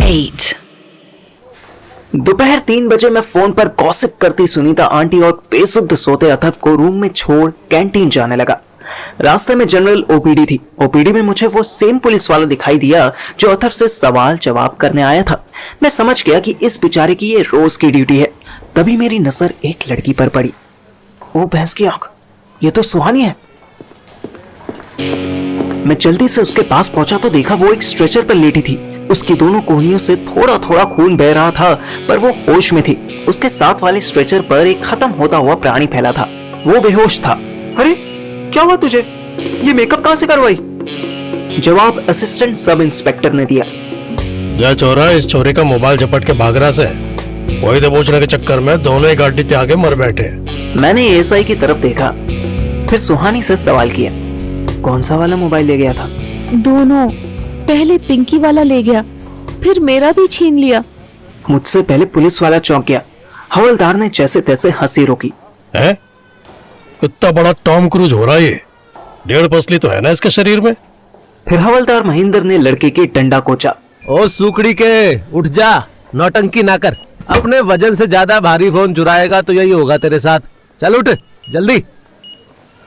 8. दोपहर 3 बजे मैं फोन पर गॉसिप करती सुनीता आंटी और बेसुध सोते अथर्व को रूम में छोड़ कैंटीन जाने लगा। रास्ते में जनरल ओपीडी थी। ओपीडी में मुझे वो सेम पुलिस वाला दिखाई दिया जो अथर्व से सवाल जवाब करने आया था। मैं समझ गया कि इस बेचारे की ये रोज की ड्यूटी है। तभी मेरी नजर एक लड़की पर पड़ी। ओ भैंस की आंख, ये तो सुहानी है। मैं जल्दी से उसके पास पहुंचा तो देखा वो एक स्ट्रेचर पर लेटी थी। उसकी दोनों कोहनियों से थोड़ा थोड़ा खून बह रहा था, पर वो होश में थी। उसके साथ वाले स्ट्रेचर पर एक खत्म होता हुआ प्राणी फैला था। वो बेहोश था। अरे क्या हुआ तुझे? ये मेकअप कहां से करवाई? जवाब असिस्टेंट सब इंस्पेक्टर ने दिया। यह चोरा इस चोरी का मोबाइल झपट के भाग रहा से वही दबोचने के चक्कर में दोनों ही गाड़ी त्याग के मर बैठे। मैंने एसआई की तरफ देखा, फिर सुहानी से सवाल किया, कौन सा वाला मोबाइल ले गया था? दोनों। पहले पिंकी वाला ले गया, फिर मेरा भी छीन लिया। मुझसे पहले पुलिस वाला चौंक गया। हवलदार ने जैसे तैसे हंसी रोकी। है? इतना बड़ा टॉम क्रूज हो रहा है ये? 1.5 पसली तो है ना इसके शरीर में? फिर हवलदार महेंद्र ने लड़के की डंडा कोचा। ओ सुकड़ी के, उठ जा, नौटंकी ना कर। अपने वजन से ज्यादा भारी फोन चुराएगा तो यही होगा तेरे साथ। चल उठ जल्दी।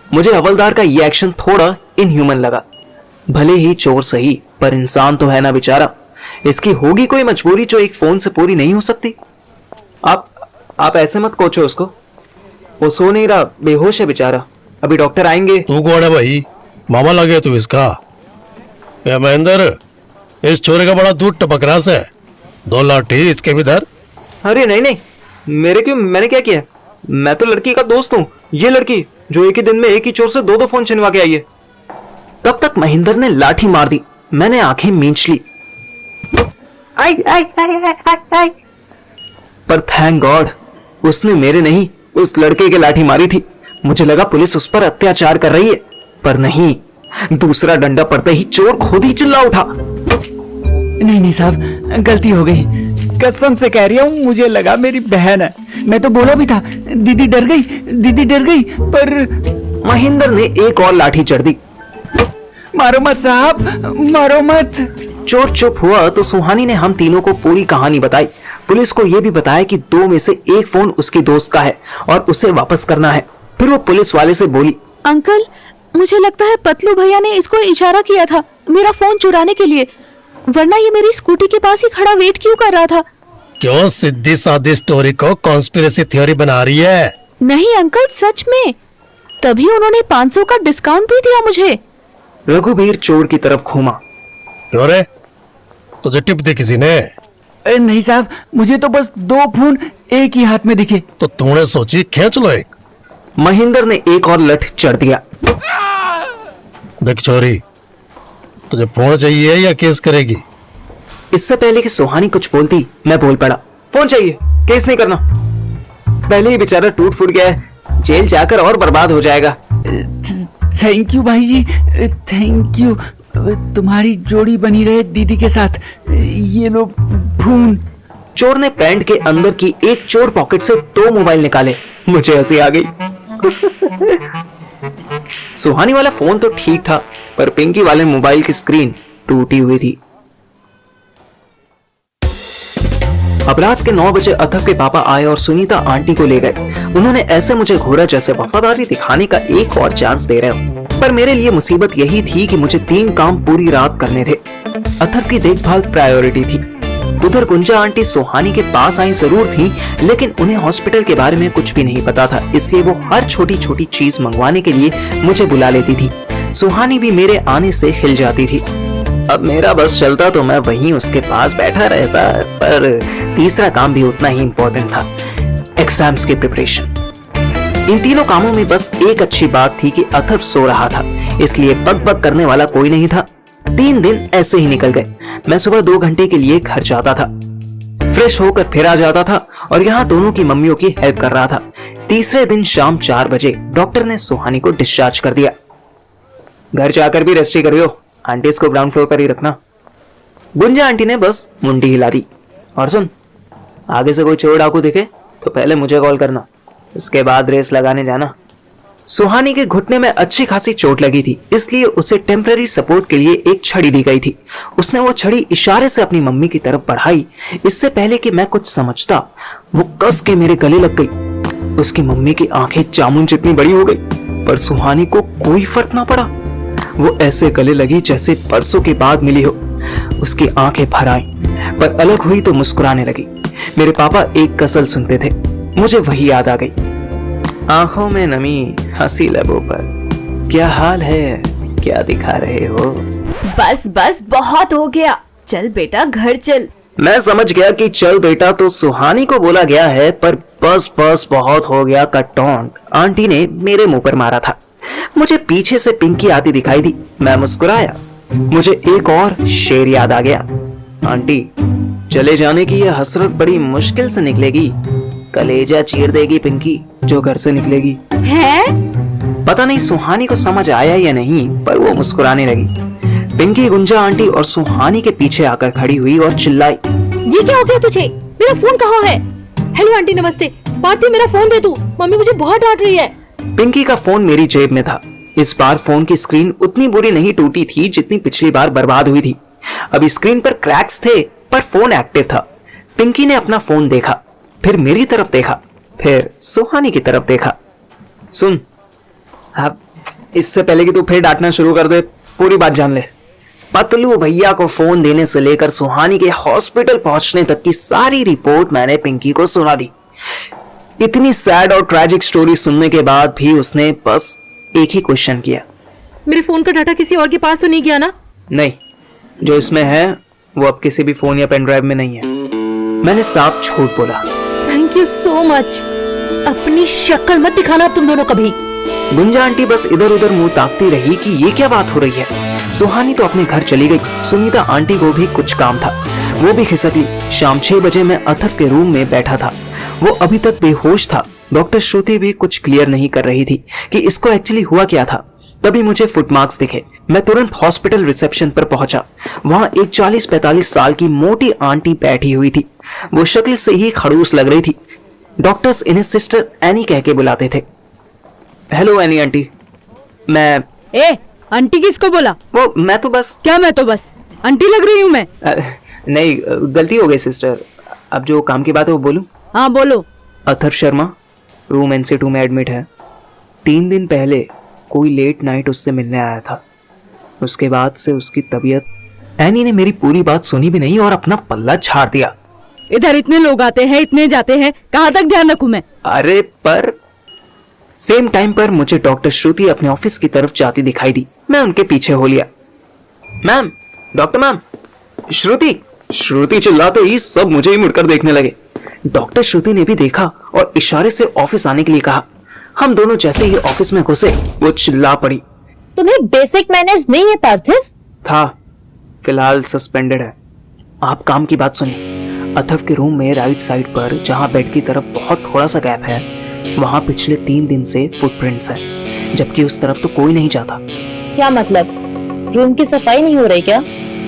मुझे हवलदार का ये एक्शन थोड़ा इनह्यूमन लगा। भले ही चोर सही, पर इंसान तो है ना बेचारा। इसकी होगी कोई मजबूरी जो एक फोन से पूरी नहीं हो सकती। आप ऐसे मत कोचो उसको। वो सो नहीं रहा, बेहोश है बेचारा। अभी डॉक्टर आएंगे। तू कौन है भाई? मामा लगे तू इसका? या महेंद्र, इस चोरे का बड़ा दूध टपक रहा है। 2 लाठी इसके भी धर। अरे नहीं, मेरे क्यों? मैंने क्या किया? मैं तो लड़की का दोस्त हूँ। ये लड़की जो एक ही दिन में एक ही चोर से 2 फोन छिनवा के आई है। तब तक महेंद्र ने लाठी मार दी। मैंने आंखें मींच ली। आई आई आई आई आई आई। पर थैंक गॉड उसने मेरे नहीं, उस लड़के के लाठी मारी थी। मुझे लगा पुलिस उस पर अत्याचार कर रही है, पर नहीं। दूसरा डंडा पड़ते ही चोर खुद ही चिल्ला उठा। नहीं साहब, गलती हो गई। कसम से कह रही हूँ, मुझे लगा मेरी बहन है। मैं तो बोला भी था दीदी डर गई, पर महेंद्र ने एक और लाठी चढ़ दी। मारो मत साहब, मारो मत। चोर चुप हुआ तो सुहानी ने हम तीनों को पूरी कहानी बताई। पुलिस को यह भी बताया कि 2 में से एक फोन उसकी दोस्त का है और उसे वापस करना है। फिर वो पुलिस वाले से बोली, अंकल, मुझे लगता है पतलू भैया ने इसको इशारा किया था मेरा फोन चुराने के लिए, वरना ये मेरी स्कूटी के पास ही खड़ा वेट क्यों कर रहा था? क्यों सीधी सादी स्टोरी को कॉन्स्पिरेसी थ्योरी बना रही है? नहीं अंकल, सच में। तभी उन्होंने 500 का डिस्काउंट भी दिया मुझे। रघुवीर चोर की तरफ घूमा। क्यों रे, तुझे टिप दी किसी ने? नहीं साहब, मुझे तो बस 2 फोन एक ही हाथ में दिखे। तो तूने सोची खींच लो एक। महेंद्र ने एक और लठ चढ़ दिया। देख चोरी, तुझे फोन चाहिए या केस करेगी? इससे पहले कि सुहानी कुछ बोलती, मैं बोल पड़ा, फोन चाहिए, केस नहीं करना। पहले ही बेचारा टूट फूट गया है, जेल जाकर और बर्बाद हो जाएगा। थैंक यू भाई जी, थैंक यू। तुम्हारी जोड़ी बनी रहे दीदी के साथ। ये लो फोन। चोर ने पैंट के अंदर की एक चोर पॉकेट से 2 मोबाइल निकाले। मुझे हंसी आ गई। सुहानी वाला फोन तो ठीक था, पर पिंकी वाले मोबाइल की स्क्रीन टूटी हुई थी। अब रात के 9 बजे अथर्व के पापा आए और सुनीता आंटी को ले गए। उन्होंने ऐसे मुझे घूरा जैसे वफादारी दिखाने का एक और चांस दे रहे हो। पर मेरे लिए मुसीबत यही थी कि मुझे 3 काम पूरी रात करने थे। अथर्व की देखभाल प्रायोरिटी थी। उधर गुंजा आंटी सुहानी के पास आई जरूर थी, लेकिन उन्हें हॉस्पिटल के बारे में कुछ भी नहीं पता था, इसलिए वो हर छोटी छोटी चीज मंगवाने के लिए मुझे बुला लेती थी। सुहानी भी मेरे आने से हिल जाती थी। अब मेरा बस चलता तो मैं वहीं उसके पास बैठा रहता, पर तीसरा काम भी उतना ही इम्पोर्टेंट था, एग्जाम्स की प्रिपरेशन। इन तीनों कामों में बस एक अच्छी बात थी कि अथर्व सो रहा था, इसलिए बक करने वाला कोई नहीं था। 3 दिन ऐसे ही निकल गए। मैं सुबह 2 घंटे के लिए घर जाता था, फ्रेश होकर फिर आ जाता था और यहाँ दोनों की मम्मियों की हेल्प कर रहा था। तीसरे दिन शाम 4 बजे डॉक्टर ने सुहानी को डिस्चार्ज कर दिया। घर जाकर भी रेस्ट ही करियो, आंटी को ग्राउंड फ्लोर पर ही रखना। गुंजा आंटी ने बस मुंडी हिला दी। और सुन, आगे से कोई चोर डाकू दिखे तो पहले मुझे कॉल करना, उसके बाद रेस लगाने जाना। सुहानी के घुटने में अच्छी खासी चोट लगी थी, इसलिए उसे टेम्पररी सपोर्ट के लिए एक छड़ी दी गई थी। उसने वो छड़ी इशारे से अपनी मम्मी की तरफ बढ़ाई। इससे पहले कि मैं कुछ समझता, वो कस के मेरे गले लग गई। उसकी मम्मी की आंखें जामुन जितनी बड़ी हो गई, पर सुहानी को कोई फर्क ना पड़ा। वो ऐसे गले लगी जैसे परसों के बाद मिली हो। उसकी आंखें भर आई, पर अलग हुई तो मुस्कुराने लगी। मेरे पापा एक गजल सुनते थे, मुझे वही याद आ गई। आंखों में नमी, हंसी लबों पर, क्या हाल है, क्या दिखा रहे हो। बस बस बहुत हो गया, चल बेटा घर चल। मैं समझ गया कि चल बेटा तो सुहानी को बोला गया है, पर बस बस बहुत हो गया का टॉन्ट आंटी ने मेरे मुंह पर मारा था। मुझे पीछे से पिंकी आती दिखाई दी। मैं मुस्कुराया। मुझे एक और शेर याद आ गया। आंटी, चले जाने की यह हसरत बड़ी मुश्किल से निकलेगी। कलेजा चीर देगी पिंकी जो घर से निकलेगी। है? पता नहीं सुहानी को समझ आया या नहीं, पर वो मुस्कुराने लगी। पिंकी, गुंजा आंटी और सुहानी के पीछे आकर खड़ी हुई और चिल्लाई, ये क्या हो गया तुझे? मेरा फोन कहाँ है? हेलो आंटी नमस्ते, पार्थिव मेरा फोन दे तू, मम्मी मुझे बहुत डांट रही है। पिंकी का फोन मेरी जेब में था। इस बार फोन की स्क्रीन उतनी बुरी नहीं टूटी थी जितनी पिछली बार बर्बाद हुई थी। अभी स्क्रीन पर क्रैक्स थे, पर फोन एक्टिव था। पिंकी ने अपना फोन देखा, फिर मेरी तरफ देखा, फिर सुहानी की तरफ देखा। सुन, अब इससे पहले कि तू फिर डांटना शुरू कर दे, पूरी बात जान ले। पतलू भैया को फोन देने से लेकर सुहानी के हॉस्पिटल पहुंचने तक की सारी रिपोर्ट मैंने पिंकी को सुना दी। इतनी सैड और ट्रैजिक स्टोरी सुनने के बाद भी उसने बस एक ही क्वेश्चन किया, मेरे फोन का डाटा किसी और के पास तो नहीं गया ना? नहीं, जो इसमें है वो अब किसी भी फोन या पेन ड्राइव में नहीं है। मैंने साफ झूठ बोला। Thank you so much. अपनी शक्ल मत दिखाना अब तुम दोनों कभी। गुंजा आंटी बस इधर उधर मुंह ताकती रही कि ये क्या बात हो रही है। सुहानी तो अपने घर चली गई। सुनीता आंटी को भी कुछ काम था, वो भी खिसक ली। शाम 6 बजे मैं अथर्व के रूम में बैठा था। वो अभी तक बेहोश था। डॉक्टर श्रुति भी कुछ क्लियर नहीं कर रही थी कि इसको एक्चुअली हुआ क्या था। तभी मुझे फुटमार्क्स दिखे। मैं तुरंत हॉस्पिटल रिसेप्शन पर पहुंचा। वहां एक 40-45 साल की मोटी आंटी बैठी हुई थी। वो शक्ल से ही खड़ूस लग रही थी। डॉक्टर्स इन्हें सिस्टर एनी कह के बुलाते थे। Hello any aunty. मैं आंटी किसको बोला? वो मैं तो बस क्या मैं तो बस आंटी लग रही हूँ मैं? नहीं, गलती हो गई सिस्टर। अब जो काम की बात है वो बोलूं? हाँ बोलो। अथर्व शर्मा रूम NC2 में एडमिट है। 3 दिन पहले कोई लेट नाइट उससे मिलने आया था। उसके बाद से उसकी तबीयत। एनी ने मेरी पूरी बात सुनी भी नहीं और अपना पल्ला झाड़ दिया। इधर इतने लोग आते हैं, इतने जाते हैं, कहाँ तक ध्यान रखूं मैं? अरे पर सेम टाइम पर मुझे डॉक्टर श्रुति अपने ऑफिस की तरफ जाती दिखाई दी। मैं उनके पीछे हो लिया। मैम, डॉक्टर मैम, श्रुति चिल्लाते ही सब मुझे ही मुड़कर देखने लगे। डॉक्टर श्रुति ने भी देखा और इशारे से ऑफिस आने के लिए कहा। हम दोनों जैसे ही ऑफिस में घुसे, वो चिल्ला पड़ी, तुम्हें बेसिक मैनर्स नहीं है पार्थिव? था, फिलहाल सस्पेंडेड है। आप काम की बात सुनिए। अथर्व के रूम में राइट साइड पर जहां बेड की तरफ बहुत थोड़ा सा गैप है, वहां पिछले 3 दिन से फुटप्रिंट्स है, जबकि उस तरफ तो कोई नहीं जाता। क्या मतलब? रूम की सफाई नहीं हो रही क्या?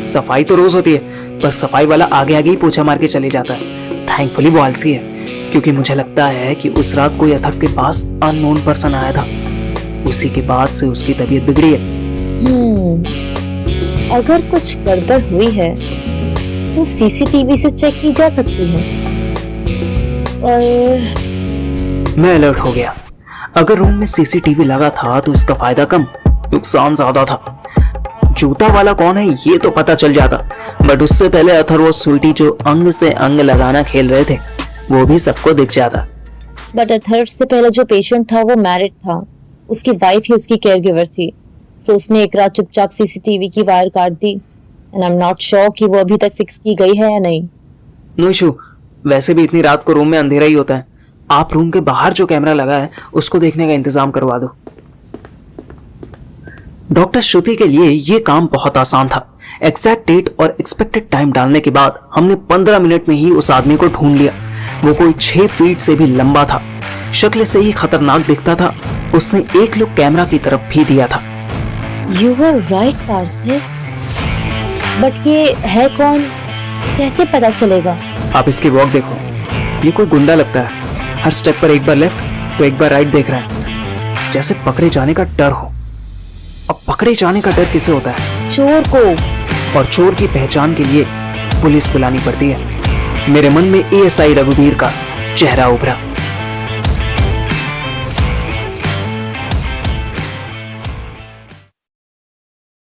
सफाई तो रोज होती है, बस सफाई वाला आगे आगे ही पोछा मार के चले जाता है। थैंकफुली वो आलसी है, क्योंकि मुझे लगता है कि उस रात कोई अथर्व के पास अननोन पर्सन आया था। उसी के बाद से उसकी तबीयत बिगड़ी है। अगर कुछ गड़बड़ हुई है तो CCTV से चेक की जा सकती है। और मैं अलर्ट हो गया। अगर रूम में CCTV लगा था तो इसका फायदा कम, नुकसान ज्यादा था। जूता वाला कौन है ये तो पता चल जाता, बट उससे पहले अथर्व और स्वीटी जो अंग से अंग लगाना खेल रहे थे, वो भी सबको दिख जाता। बट अथर्व से पहले जो पेशेंट था वो मैरिड था, उसकी वाइफ ही उसकी केयर गिवर थी। सो उसने एक रात चुपचाप CCTV की वायर काट दी। And I am not sure कि वो अभी तक फिक्स की गई है या नहीं। नो इशू, वैसे भी इतनी रात को रूम में अंधेरा ही होता है। आप रूम के बाहर जो कैमरा लगा है उसको देखने का इंतजाम करवा दो। डॉक्टर श्रुति के लिए ये काम बहुत आसान था। एग्जैक्ट डेट और एक्सपेक्टेड टाइम डालने के बाद हमने 15 मिनट में ही उस आदमी को ढूंढ लिया। वो कोई 6 फीट से भी लंबा था, शक्ल से ही खतरनाक दिखता था। उसने एक लुक कैमरा की तरफ भी दिया था। You were right, Parthiv. But ये है कौन? कैसे पता चलेगा? आप इसकी वॉक देखो, ये कोई गुंडा लगता है। हर स्टेप पर एक बार लेफ्ट तो एक बार राइट देख रहा है। जैसे पकड़े जाने का डर हो। अब पकड़े जाने का डर किसे होता है? चोर को। और चोर की पहचान के लिए पुलिस बुलानी पड़ती है। मेरे मन में एएसआई रघुवीर का चेहरा उभरा।